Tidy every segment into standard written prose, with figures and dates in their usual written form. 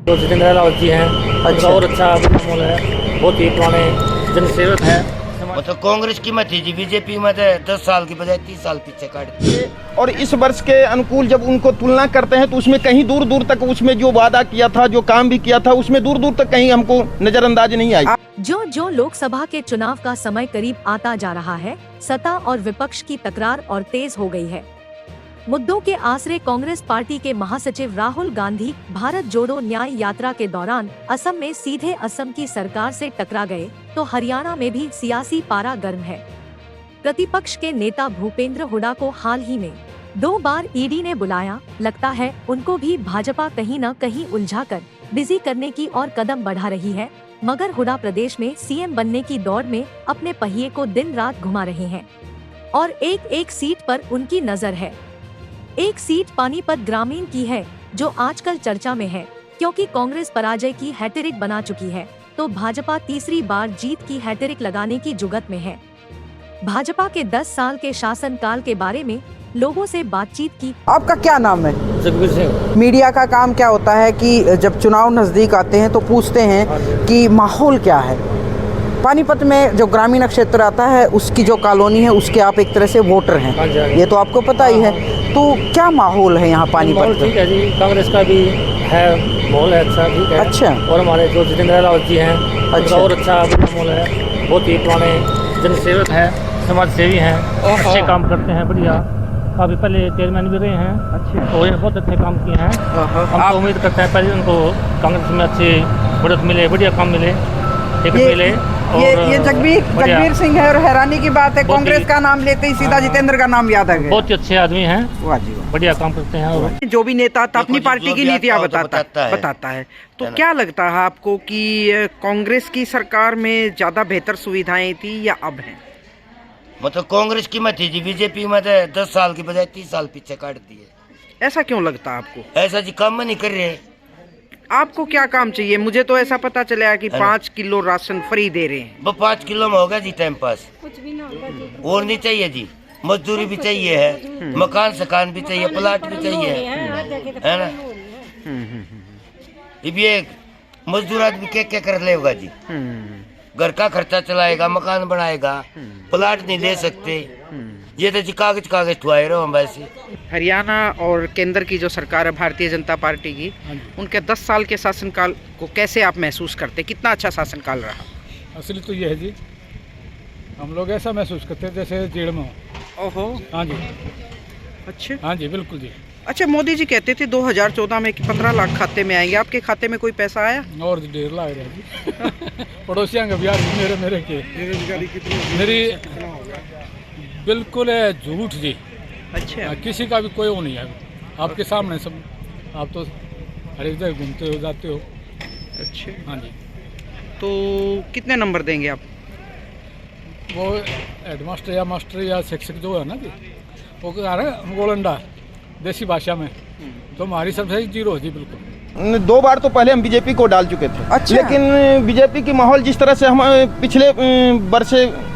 जो जितेंद्र रावत जी हैं, अच्छा। और अच्छा माहौल है, बहुत ही पुराने जनसेवक है। मतलब कांग्रेस की मत थी जी, बीजेपी में 10 साल की बजाय 30 साल पीछे काट दी। और इस वर्ष के अनुकूल जब उनको तुलना करते हैं तो उसमें कहीं दूर दूर तक उसमें जो वादा किया था, जो काम भी किया था, उसमें दूर दूर तक कहीं हमको नजरअंदाज नहीं आई। जो लोकसभा के चुनाव का समय करीब आता जा रहा है, सत्ता और विपक्ष की तकरार और तेज हो गई है। मुद्दों के आसरे कांग्रेस पार्टी के महासचिव राहुल गांधी भारत जोड़ो न्याय यात्रा के दौरान असम में सीधे असम की सरकार से टकरा गए, तो हरियाणा में भी सियासी पारा गर्म है। प्रतिपक्ष के नेता भूपेंद्र हुड्डा को हाल ही में 2 बार ईडी ने बुलाया। लगता है उनको भी भाजपा कहीं न कहीं उलझाकर बिजी करने की और कदम बढ़ा रही है। मगर हुड्डा प्रदेश में सीएम बनने की दौड़ में अपने पहिए को दिन रात घुमा रहे हैं और एक सीट पर उनकी नजर है। एक सीट पानीपत ग्रामीण की है, जो आजकल चर्चा में है, क्योंकि कांग्रेस पराजय की हैट्रिक बना चुकी है, तो भाजपा तीसरी बार जीत की हैट्रिक लगाने की जुगत में है। भाजपा के 10 साल के शासनकाल के बारे में लोगों से बातचीत की। आपका क्या नाम है? जगबीर सिंह। मीडिया का काम क्या होता है कि जब चुनाव नजदीक आते हैं तो पूछते हैं कि माहौल क्या है। पानीपत में जो ग्रामीण क्षेत्र आता है, उसकी जो कॉलोनी है, उसके आप एक तरह से वोटर हैं, ये तो आपको पता ही है। तो क्या माहौल है यहाँ पानीपत? ठीक है जी, कांग्रेस का भी है, माहौल है अच्छा, ठीक है। अच्छा। और हमारे जो जितेंद्र रावत जी हैं, अच्छा। और अच्छा माहौल है, बहुत ही पुराने जनसेवक हैं, समाज सेवी हैं, अच्छे काम करते हैं, बढ़िया। अभी पहले चेयरमैन भी रहे हैं, अच्छे, और बहुत अच्छे काम किए हैं। हम तो उम्मीद करते हैं पहले उनको कांग्रेस में अच्छी बढ़त मिले, बढ़िया काम मिले, टिकट मिले। ये जगबीर सिंह है, और हैरानी की बात है कांग्रेस का नाम लेते ही सीधा जितेंद्र का नाम याद आ गया। बहुत ही अच्छे आदमी हैं, वाह जी वाह। बढ़िया काम करते हैं। और जो भी नेता आता अपनी देखो, पार्टी जो की भी नीतियाँ आता है वो तो बताता है। तो है ना? क्या लगता है आपको कि कांग्रेस की सरकार में ज्यादा बेहतर सुविधाएं थी या अब है? मतलब कांग्रेस की मत थी जी, बीजेपी में 10 साल की बजाय 30 साल पीछे काट दिए। ऐसा क्यों लगता है आपको? ऐसा जी काम नहीं कर रहे। आपको क्या काम चाहिए? मुझे तो ऐसा पता चला कि 5 किलो राशन फ्री दे रहे हैं। वो 5 किलो में होगा जी टाइम पास, और नहीं चाहिए जी। मजदूरी भी चाहिए है, मकान सकान भी चाहिए, प्लाट भी चाहिए, है ना। ये मजदूर आदमी क्या कर लेगा जी? घर का खर्चा चलाएगा, मकान बनाएगा, प्लाट नहीं ले सकते। ये तो जी कागज ठुआए रहो हम वैसे। हरियाणा और केंद्र की जो सरकार है भारतीय जनता पार्टी की, उनके 10 साल के शासनकाल को कैसे आप महसूस करते? कितना अच्छा शासनकाल रहा? असली तो ये है जी, हम लोग ऐसा महसूस करते हैं जैसे जेल में हो। ओहो। हाँ जी, अच्छा। हाँ जी, बिल्कुल जी। अच्छा, मोदी जी कहते थे 2014 में कि 15 लाख खाते में आएंगे, आपके खाते में कोई पैसा आया? और ढेर लाग रहा जी। पड़ोसियों का बिहार मेरे के बेरोजगारी कितनी? मेरी बिल्कुल है झूठ जी। अच्छा। किसी का भी कोई वो नहीं है, आपके सामने सब। आप तो हर एक जगह घूमते हो, जाते हो। अच्छा। हाँ जी। तो कितने नंबर देंगे आप? वो हेडमास्टर या मास्टर या शिक्षक जो है ना जी, वो कह रहे हैं गोलंडा देसी भाषा में, तो हमारी सबसे 0 है जी, बिल्कुल। 2 बार तो पहले हम बीजेपी को डाल चुके थे। अच्छा। लेकिन बीजेपी की माहौल जिस तरह से हम पिछले वर्ष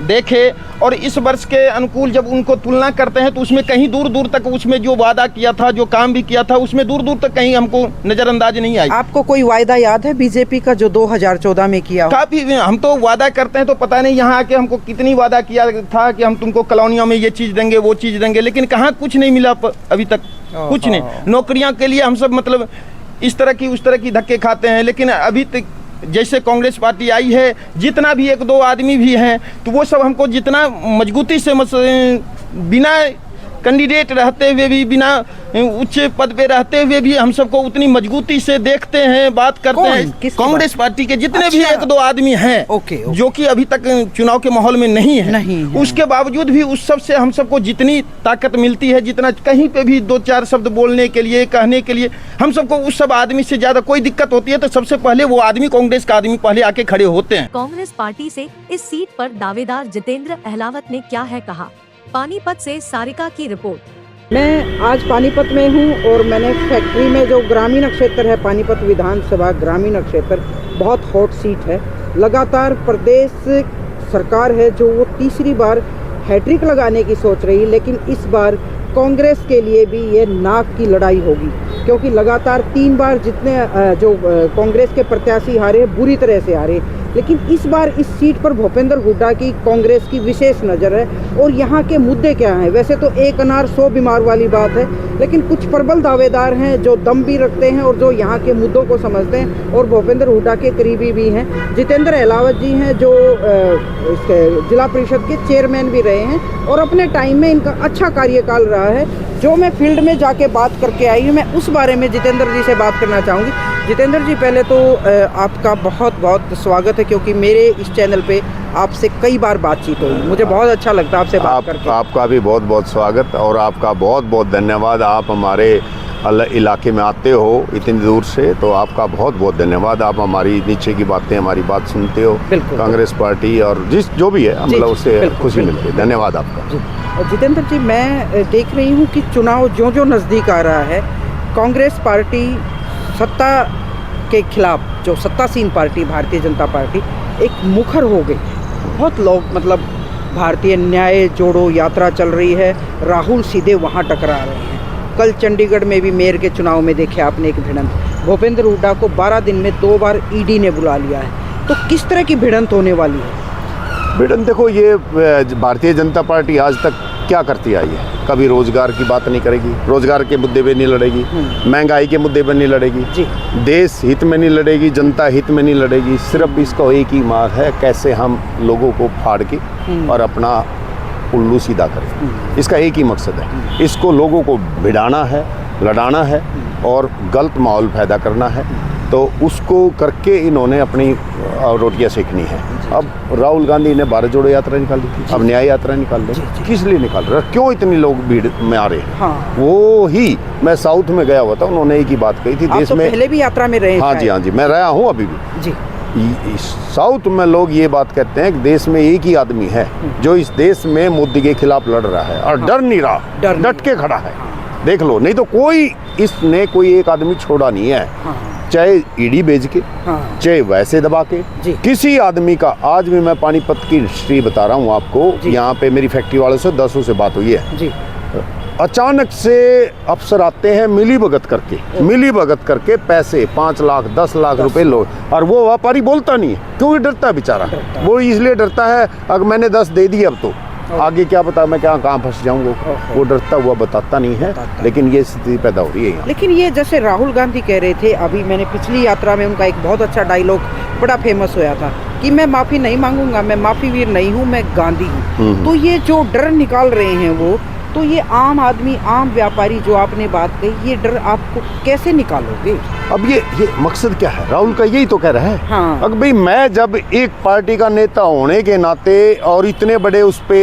देखे और इस वर्ष के अनुकूल जब उनको तुलना करते हैं तो उसमें कहीं दूर दूर तक उसमें जो वादा किया था, जो काम भी किया था, उसमें दूर दूर तक कहीं हमको नजरअंदाज नहीं आई। आपको कोई वायदा याद है बीजेपी का जो 2014 में किया हो? काफी हम तो वादा करते हैं, तो पता नहीं यहाँ आके हमको कितनी वादा किया था कि हम तुमको कॉलोनियों में ये चीज देंगे, वो चीज देंगे, लेकिन कहाँ कुछ नहीं मिला अभी तक, कुछ नहीं। नौकरियां के लिए हम सब मतलब इस तरह की उस तरह की धक्के खाते हैं, लेकिन अभी तक जैसे कांग्रेस पार्टी आई है, जितना भी 1-2 आदमी भी हैं, तो वो सब हमको जितना मजबूती से बिना कैंडिडेट रहते हुए भी, बिना उच्च पद पे रहते हुए भी हम सबको उतनी मजबूती से देखते हैं, बात करते हैं। कांग्रेस पार्टी के जितने भी 1-2 आदमी हैं, जो कि अभी तक चुनाव के माहौल में नहीं है, उसके बावजूद भी उस सब से हम सबको जितनी ताकत मिलती है, जितना कहीं पे भी 2-4 शब्द बोलने के लिए, कहने के लिए, हम सबको उस सब आदमी से ज्यादा कोई दिक्कत होती है तो सबसे पहले वो आदमी, कांग्रेस का आदमी पहले आके खड़े होते हैं। कांग्रेस पार्टी से इस सीट पर दावेदार जितेंद्र अहलावत ने क्या है कहा। पानीपत से सारिका की रिपोर्ट। मैं आज पानीपत में हूँ और मैंने फैक्ट्री में जो ग्रामीण क्षेत्र है, पानीपत विधानसभा ग्रामीण क्षेत्र बहुत हॉट सीट है। लगातार प्रदेश सरकार है जो वो तीसरी बार हैट्रिक लगाने की सोच रही है, लेकिन इस बार कांग्रेस के लिए भी ये नाक की लड़ाई होगी। क्योंकि लगातार 3 बार जितने जो कांग्रेस के प्रत्याशी हारे बुरी तरह से हारे, लेकिन इस बार इस सीट पर भूपेंद्र हुड्डा की कांग्रेस की विशेष नज़र है। और यहाँ के मुद्दे क्या हैं? वैसे तो एक अनार 100 बीमार वाली बात है, लेकिन कुछ प्रबल दावेदार हैं जो दम भी रखते हैं और जो यहाँ के मुद्दों को समझते हैं और भूपेंद्र हुड्डा के करीबी भी हैं। जितेंद्र अहलावत जी हैं जो जिला परिषद के चेयरमैन भी रहे हैं और अपने टाइम में इनका अच्छा कार्यकाल रहा है। जो मैं फील्ड में जाके बात करके आई हूँ, मैं उस बारे में जितेंद्र जी से बात करना चाहूँगी। जितेंद्र जी, पहले तो आपका बहुत बहुत स्वागत है, क्योंकि मेरे इस चैनल पे आपसे कई बार बातचीत हुई, मुझे बहुत अच्छा लगता है आपसे बात करके। आपका भी बहुत बहुत स्वागत और आपका बहुत बहुत धन्यवाद। आप हमारे इलाके में आते हो इतनी दूर से, तो आपका बहुत बहुत धन्यवाद। आप हमारी नीचे की बातें, हमारी बात सुनते हो, कांग्रेस पार्टी और जो भी है, मतलब उससे खुशी मिलती है। धन्यवाद आपका। जितेंद्र जी, मैं देख रही हूँ कि चुनाव जो नज़दीक आ रहा है, कांग्रेस पार्टी सत्ता के खिलाफ, जो सत्तासीन पार्टी भारतीय जनता पार्टी, एक मुखर हो गई। बहुत लोग, मतलब भारतीय न्याय जोड़ो यात्रा चल रही है, राहुल सीधे वहाँ टकरा रहे हैं। कल चंडीगढ़ में भी मेयर के चुनाव में देखे आपने एक भिड़ंत, भूपेंद्र हुड्डा को 12 दिन में 2 बार ईडी ने बुला लिया है। तो किस तरह की भिड़ंत होने वाली है? भिड़ंत देखो, ये भारतीय जनता पार्टी आज तक क्या करती आई है? कभी रोजगार की बात नहीं करेगी, रोजगार के मुद्दे पे नहीं लड़ेगी, महंगाई के मुद्दे पे नहीं लड़ेगी, देश हित में नहीं लड़ेगी, जनता हित में नहीं लड़ेगी। सिर्फ इसका एक ही मार्ग है, कैसे हम लोगों को फाड़ के और अपना उल्लू सीधा करें। इसका एक ही मकसद है, इसको लोगों को भिड़ाना है, लड़ाना है और गलत माहौल पैदा करना है। तो उसको करके इन्होंने अपनी रोटियां सेकनी है। अब राहुल गांधी ने भारत जोड़ो यात्रा निकाल दी थी, अब न्याय यात्रा निकाल रहे। किस लिए निकाल रहे? क्यों इतनी लोग भीड़ में आ रहे हैं? हाँ। वो ही, मैं साउथ में गया हुआ था, उन्होंने एक ही बात कही थी, देश तो में पहले भी यात्रा में रहे? हाँ जी, मैं रहा हूँ अभी भी जी। साउथ में लोग ये बात कहते हैं कि देश में एक ही आदमी है जो इस देश में मोदी के खिलाफ लड़ रहा है और डर नहीं रहा, डट के खड़ा है। देख लो, नहीं तो इसने कोई एक आदमी छोड़ा नहीं है, चाहे ईडी भेज के, चाहे वैसे दबा के, किसी आदमी का। आज भी मैं पानीपत की हिस्ट्री बता रहा हूँ आपको। यहाँ पे मेरी फैक्ट्री वालों से 10 से बात हुई है। अचानक से अफसर आते हैं मिली भगत करके पैसे 5 लाख 10 लाख रुपए लो, और वो व्यापारी बोलता नहीं है, क्योंकि डरता है बेचारा। वो इसलिए डरता है, अगर मैंने 10 दे दिए अब तो आगे क्या पता मैं कहाँ फंस जाऊंगा। वो डरता हुआ बताता नहीं है, लेकिन ये स्थिति पैदा हो रही है। लेकिन ये जैसे राहुल गांधी कह रहे थे, अभी मैंने पिछली यात्रा में उनका एक बहुत अच्छा डायलॉग बड़ा फेमस होया था कि मैं माफ़ी नहीं मांगूंगा, मैं माफ़ी वीर नहीं हूँ, मैं गांधी हूँ। तो ये जो डर निकाल रहे हैं वो, तो ये आम आदमी, आम व्यापारी, जो आपने बात कही, ये डर आपको कैसे निकालोगे? अब ये मकसद क्या है? राहुल का यही तो कह रहा है। हाँ। अब भाई, मैं जब एक पार्टी का नेता होने के नाते और इतने बड़े उस पे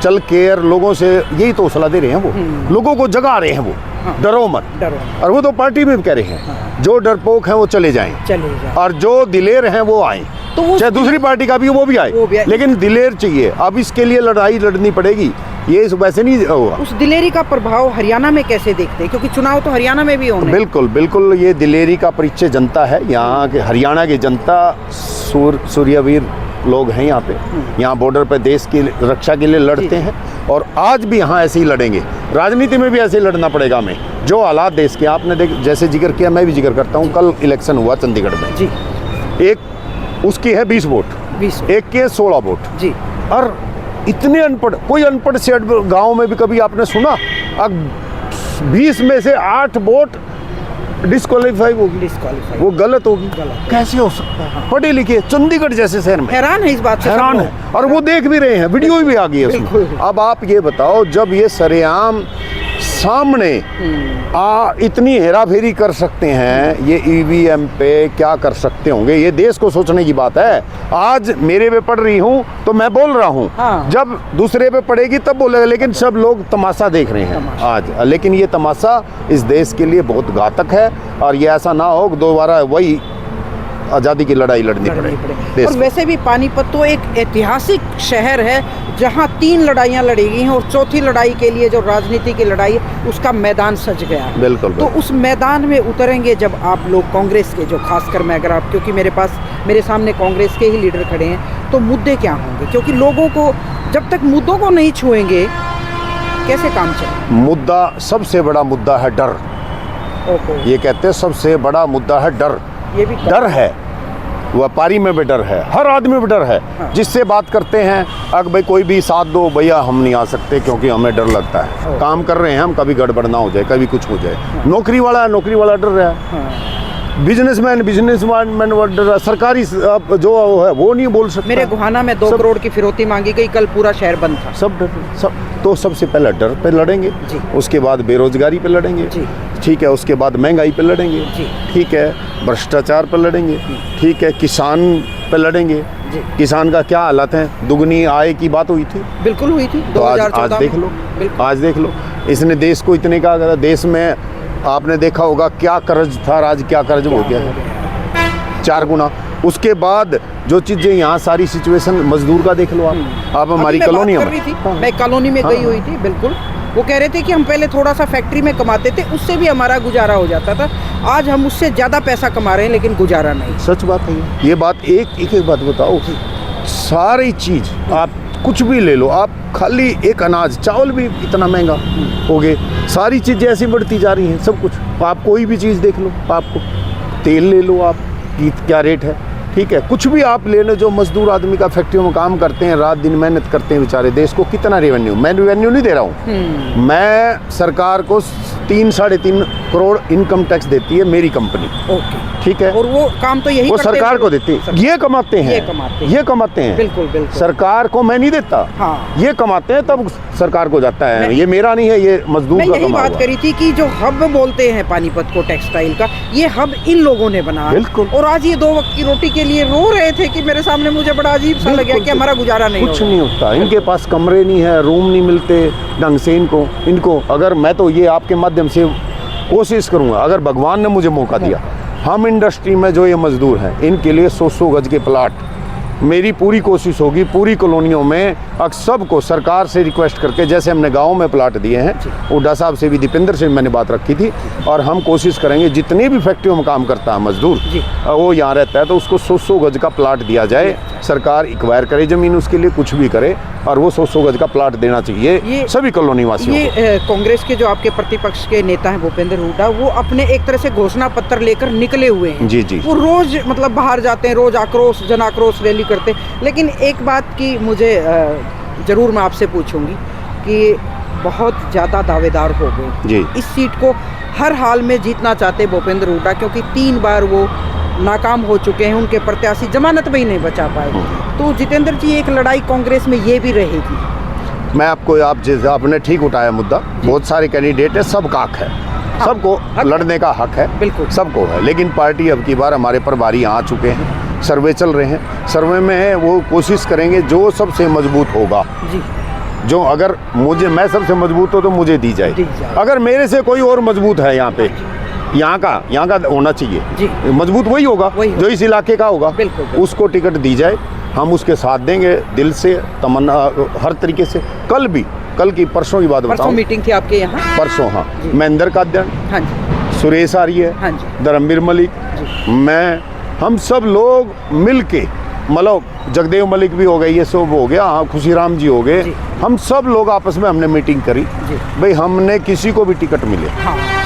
चल के लोगों से यही तो हौसला दे रहे हैं, वो लोगों को जगा रहे हैं, वो डरो मत। और वो तो पार्टी में भी कह रहे हैं, जो डरपोक हैं वो चले जाएं, और जो दिलेर हैं वो आए, तो चाहे दूसरी पार्टी का भी वो भी आए, लेकिन दिलेर चाहिए। अब इसके लिए लड़ाई लड़नी पड़ेगी, ये वैसे नहीं होगा। उस दिलेरी का प्रभाव हरियाणा में कैसे देखते हैं, क्योंकि चुनाव तो हरियाणा में भी होने? बिल्कुल, ये दिलेरी का परिचय जनता है। यहाँ के हरियाणा की जनता सूर्यवीर लोग हैं यहाँ पे, यहाँ बॉर्डर पे देश की रक्षा के लिए लड़ते हैं, और आज भी यहाँ ऐसे ही लड़ेंगे। राजनीति में भी ऐसे ही लड़ना पड़ेगा हमें, जो हालात देश के। आपने जैसे जिक्र किया, मैं भी जिक्र करता हूँ। कल इलेक्शन हुआ चंडीगढ़ में जी, एक उसकी है 20 वोट, एक के 16 वोट जी। और इतने अनपढ़, कोई अनपढ़ सेठ गांव में भी कभी आपने सुना? अब 20 में से 8 वोट डिस्क्वालीफाई होगी, वो गलत होगी। कैसे हो सकता है? पढ़े लिखे चंडीगढ़ जैसे शहर में हैरान है इस बात से, हैरान है। और वो देख भी रहे हैं, वीडियो भी आ गई है उसमें। अब आप ये बताओ, जब ये सरेआम सामने इतनी हेराफेरी कर सकते हैं, ये ईवीएम पे क्या कर सकते होंगे, ये देश को सोचने की बात है। आज मेरे पे पड़ रही हूँ तो मैं बोल रहा हूँ, जब दूसरे पे पड़ेगी तब बोलेगा, लेकिन सब लोग तमाशा देख रहे हैं आज। लेकिन ये तमाशा इस देश के लिए बहुत घातक है, और ये ऐसा ना हो दोबारा वही आज़ादी की लड़ाई लड़नी पड़े। और वैसे भी पानीपत तो एक ऐतिहासिक शहर है, जहां 3 लड़ाइयाँ लड़ी गई हैं, और चौथी लड़ाई के लिए जो राजनीति की लड़ाई है, उसका मैदान सज गया है। बिल्कुल। तो उस मैदान में उतरेंगे जब आप लोग कांग्रेस के, जो खासकर मैं अगर आप, क्योंकि मेरे सामने कांग्रेस के ही लीडर खड़े हैं, तो मुद्दे क्या होंगे? क्योंकि लोगों को जब तक मुद्दों को नहीं छुएंगे कैसे काम चले? मुद्दा, सबसे बड़ा मुद्दा है डर। ओहो। ये कहते हैं सबसे बड़ा मुद्दा है डर। ये भी डर है, व्यापारी में भी डर है, हर आदमी में डर है। जिससे बात करते हैं अगर भाई कोई भी साथ दो, भैया हम नहीं आ सकते क्योंकि हमें डर लगता है। काम कर रहे हैं हम, कभी गड़बड़ ना हो जाए, कभी कुछ हो जाए। नौकरी वाला डर रहा है, बिजनेसमैन डर रहा है, सरकारी जो है वो नहीं बोल सकता। मेरे गोहाना में 2 करोड़ की फिरौती मांगी गई, कल पूरा शहर बंद था। सब डर, सब। तो सबसे पहले डर पे लड़ेंगे, उसके बाद बेरोजगारी पे लड़ेंगे, ठीक है, उसके बाद महंगाई पे लड़ेंगे, ठीक है, भ्रष्टाचार पे लड़ेंगे, ठीक है, किसान पे लड़ेंगे। किसान का क्या हालत है, दुगनी आय की बात हुई थी, बिल्कुल हुई थी। तो आज देख लो, आज देख लो, इसने देश को इतने का करा। देश में आपने देखा होगा क्या कर्ज था, आज क्या कर्ज हो गया है, 4 गुना। उसके बाद जो चीजें यहाँ सारी सिचुएशन मजदूर का देख लो आप हमारी कॉलोनी में। मैं कॉलोनी में गई हुई थी, बिल्कुल। वो कह रहे थे कि हम पहले थोड़ा सा फैक्ट्री में कमाते थे, उससे भी हमारा गुजारा हो जाता था। आज हम उससे ज़्यादा पैसा कमा रहे हैं लेकिन गुजारा नहीं। सच बात है ये बात। एक बात बताओ, सारी चीज़ आप कुछ भी ले लो, आप खाली एक अनाज चावल भी इतना महंगा हो गए, सारी चीज़ें ऐसी बढ़ती जा रही हैं, सब कुछ। आप कोई भी चीज़ देख लो, आपको तेल ले लो, आप क्या रेट है, ठीक है, कुछ भी आप ले लो। जो मजदूर आदमी का फैक्ट्रियों में काम करते हैं, रात दिन मेहनत करते हैं बेचारे, देश को कितना रेवेन्यू, मैं रेवेन्यू नहीं दे रहा हूँ, मैं सरकार को 3-3.5 करोड़ इनकम टैक्स देती है मेरी कंपनी, ठीक है, और वो काम तो यही वो सरकार को देती है। ये कमाते हैं, ये कमाते हैं, बिल्कुल बिल्कुल। सरकार को मैं नहीं देता, ये कमाते हैं तब सरकार को जाता है, ये मेरा नहीं है, ये मजदूर का। मैं यही बात करी थी कि जो हब बोलते हैं पानीपत को टेक्सटाइल का, ये हब इन लोगों ने बनाया, बिल्कुल। और आज ये 2 वक्त की रोटी के लिए रो रहे थे कि मेरे सामने, मुझे बड़ा अजीब सा लगा कि हमारा गुजारा नहीं कुछ नहीं होता। इनके पास कमरे नहीं है, रूम नहीं मिलते ढंग से इनको। अगर मैं तो ये आपके माध्यम से कोशिश करूंगा, अगर भगवान ने मुझे मौका दिया, हम इंडस्ट्री में जो ये मजदूर हैं इनके लिए 100 गज के प्लाट, मेरी पूरी कोशिश होगी पूरी कॉलोनियों में सबको सरकार से रिक्वेस्ट करके, जैसे हमने गांव में प्लाट दिए हैं, हुड्डा साहब से भी, दीपेंद्र से मैंने बात रखी थी, और हम कोशिश करेंगे जितने भी फैक्ट्रियों में काम करता है मजदूर, वो यहाँ रहता है तो उसको 100 गज का प्लाट दिया जाए। सरकार एक्वायर करे ज़मीन उसके लिए, कुछ भी करे, और वो 100 गज का प्लाट देना चाहिए सभी कॉलोनी वासियों को। ये कांग्रेस के जो आपके प्रतिपक्ष के नेता हैं भूपेंद्र हुड्डा, वो अपने एक तरह से घोषणा पत्र लेकर निकले हुए हैं। जी। वो रोज मतलब बाहर जाते हैं, रोज आक्रोश, जन आक्रोश रैली करते हैं। लेकिन एक बात की मुझे जरूर मैं आपसे पूछूंगी कि बहुत ज़्यादा दावेदार हो गए जी, इस सीट को हर हाल में जीतना चाहते भूपेंद्र हुड्डा, क्योंकि 3 बार वो नाकाम हो चुके हैं, उनके प्रत्याशी जमानत में ही नहीं बचा पाए। तो जितेंद्र जी, एक लड़ाई कांग्रेस में ये भी रहेगी। मैं आपको, आपने ठीक उठाया मुद्दा, बहुत सारे कैंडिडेट है, सबका हक है, सबको लड़ने का हक है, बिल्कुल सबको है। लेकिन पार्टी अब की बार हमारे प्रभारी आ चुके हैं, सर्वे चल रहे हैं, सर्वे में है वो कोशिश करेंगे जो सबसे मजबूत होगा जी, जो अगर मैं सबसे मजबूत हो तो मुझे दी जाए। अगर मेरे से कोई और मजबूत है यहाँ पे, यहाँ का होना चाहिए, मजबूत वही होगा जो इस इलाके का होगा, उसको टिकट दी जाए, हम उसके साथ देंगे दिल से, तमन्ना हर तरीके से। कल की परसों की बात बताऊं, मीटिंग थी आपके यहाँ परसों, हाँ, महेंद्र कादन, सुरेश आर्य, धर्मवीर मलिक, मैं, हम सब लोग मिल के, मतलब जगदेव मलिक भी हो गए, ये सब हो गया, हाँ, खुशीराम जी हो गए, हम सब लोग आपस में हमने मीटिंग करी, भाई हमने किसी को भी टिकट मिले,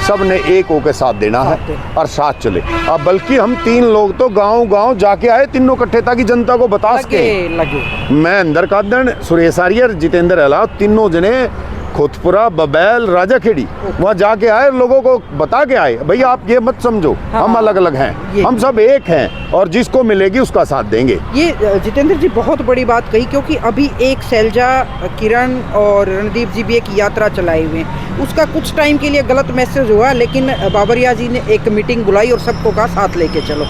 सब ने एक होकर साथ देना है और साथ चले। अब बल्कि हम 3 लोग तो गांव जाके आए, तीनों इकट्ठे, ताकि जनता को बता सके। मैं अंदर कादन, सुरेश आर्यर, जितेंद्र अलाव, तीनों जने खोतपुरा, बबैल, राजाखेड़ी, वहाँ जाके आए, लोगों को बता के आए, भैया आप ये मत समझो, हम अलग अलग हैं, हम सब एक हैं, और जिसको मिलेगी उसका साथ देंगे। ये जितेंद्र जी बहुत बड़ी बात कही, क्योंकि अभी एक शैलजा, किरण और रणदीप जी भी एक यात्रा चलाए हुए हैं, उसका कुछ टाइम के लिए गलत मैसेज हुआ, लेकिन बाबरिया जी ने एक मीटिंग बुलाई और सबको कहा साथ लेके चलो।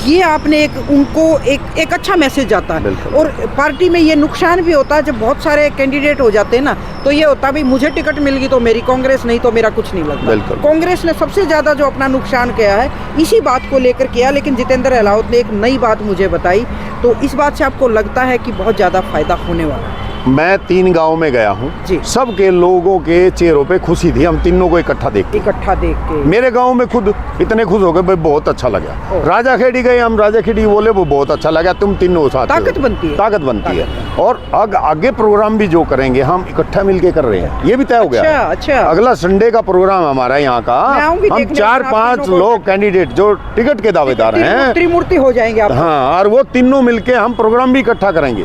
ये आपने उनको एक अच्छा मैसेज जाता है, और पार्टी में ये नुकसान भी होता है जब बहुत सारे कैंडिडेट हो जाते हैं ना, तो ये होता है भाई मुझे टिकट मिल गई तो मेरी कांग्रेस, नहीं तो मेरा कुछ नहीं लगता। कांग्रेस ने सबसे ज्यादा जो अपना नुकसान किया है इसी बात को लेकर किया, लेकिन जितेंद्र अहलावत ने एक नई बात मुझे बताई, तो इस बात से आपको लगता है कि बहुत ज्यादा फायदा होने वाला है? मैं 3 गांव में गया हूँ, जी। सबके लोगों के चेहरों पे खुशी थी, हम तीनों को इकट्ठा देख के। मेरे गांव में खुद इतने खुश हो गए, भाई बहुत अच्छा लगा। राजा खेड़ी गए हम, राजा खेड़ी बोले वो बहुत अच्छा लगा, तुम तीनों साथ ताकत बनती है, ताकत बनती है। और आगे प्रोग्राम भी जो करेंगे हम इकट्ठा मिलके कर रहे हैं, ये भी तय हो गया। अच्छा। अगला संडे का प्रोग्राम हमारा यहाँ का, हम 4-5 लोग कैंडिडेट जो टिकट के दावेदार हैं, त्रिमूर्ति हो जाएंगे आप। हाँ, और वो तीनों मिलके हम प्रोग्राम भी इकट्ठा करेंगे,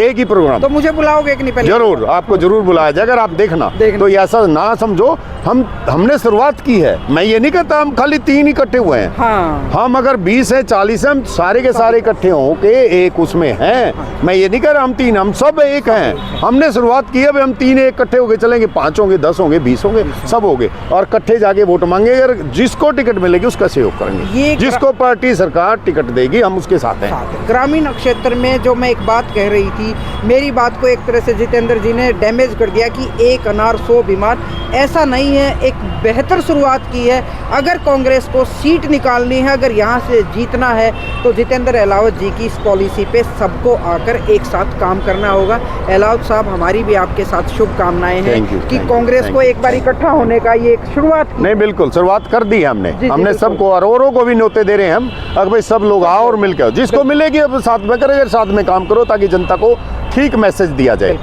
एक ही प्रोग्राम। तो मुझे बुलाओगे कि नहीं पहले? जरूर, आपको जरूर बुलाया जाएगा। अगर आप देखना तो ऐसा ना समझो हमने शुरुआत की है। मैं ये नहीं कहता हम खाली 3 इकट्ठे हुए हैं। हाँ। हम अगर 20 है 40 है, हम सारे के सारे इकट्ठे हो के एक उसमें हैं। मैं ये नहीं कह रहा हम 3, हम सब एक हैं। हमने शुरुआत की है, हम 3 इकट्ठे होके चलेंगे, 5 होंगे, 10 होंगे, 20 होंगे, सब होंगे, और इकट्ठे जाके वोट मांगे। अगर जिसको टिकट मिलेगी उसका सहयोग करेंगे, जिसको पार्टी सरकार टिकट देगी हम उसके साथ हैं। ग्रामीण क्षेत्र में जो मैं एक बात कह रही थी, मेरी बात को एक तरह से जितेंद्र जी ने डैमेज कर दिया कि एक अनार 100 बीमार। ऐसा नहीं है, एक बेहतर शुरुआत की है। अगर कांग्रेस को सीट निकालनी है, अगर यहाँ से जीतना है, तो जितेंद्र अहलावत जी की इस पॉलिसी पे सबको आकर एक साथ काम करना होगा। अहलावत साहब, हमारी भी आपके साथ शुभकामनाएं हैं कि कांग्रेस को एक बार इकट्ठा होने का ये एक शुरुआत नहीं, बिल्कुल शुरुआत कर दी है हमने सबको, और औरों को भी न्योते दे रहे हैं हम। अगर भाई सब लोग आओ और मिलकर, जिसको मिलेगी अब साथ में करेंगे, साथ में काम करो, ताकि जनता को ठीक मैसेज दिया जाए।